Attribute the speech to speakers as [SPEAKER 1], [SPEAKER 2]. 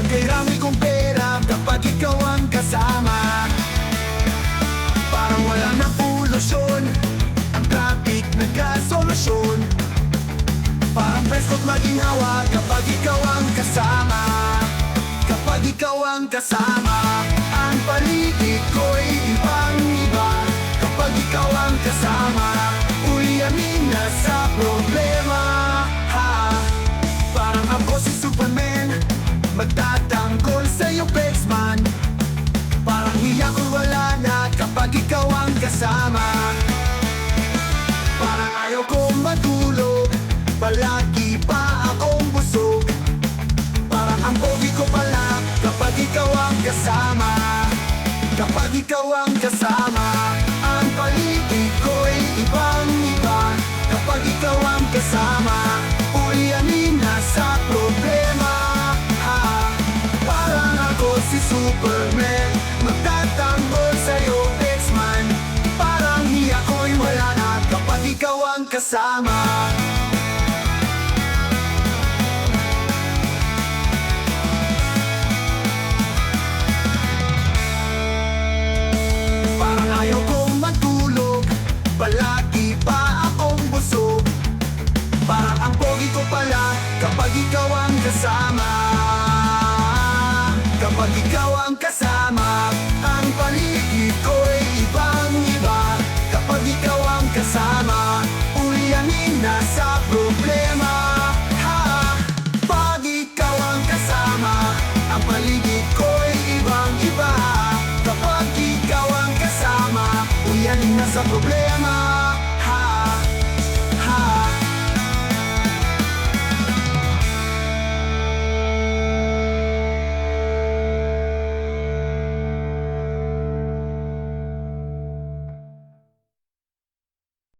[SPEAKER 1] Magkairami kong pera kapag ikaw ang kasama. Parang wala na polusyon, ang traffic nagkasolusyon. Parang presko't maging hawa kapag ikaw ang kasama. Kapag ikaw ang kasama, ang paligid ko'y ibang-iba. Kapag ikaw ang kasama, uyamin na sa problema. Parang ako si Superman, magtatanggol sa'yo, Bexman. Parang hiya ko wala na kapag ikaw ang kasama. Parang ayaw kong matulog, palagi pa akong busog. Parang ang pogi ko pala kapag ikaw ang kasama. Kapag ikaw ang kasama, ang paligid ko'y ibang-iba. Kapag ikaw ang kasama, uyanin na sa problema. Parang ako si Superman, magtatanggol sa'yo, Bexman. Parang hiya ko'y wala na kapag ikaw ang kasama. Parang ayaw kong matulog, palagi pa akong busog. Parang ang pogi ko pala kapag ikaw ang kasama. Kapag ikaw ang kasama, ang paligid ko'y ibang-iba. Kapag ikaw ang kasama, uyanin na sa problema. Pag ikaw ang kasama, ang paligid ko'y ibang-iba. Kapag ikaw ang kasama, uyanin na sa problema.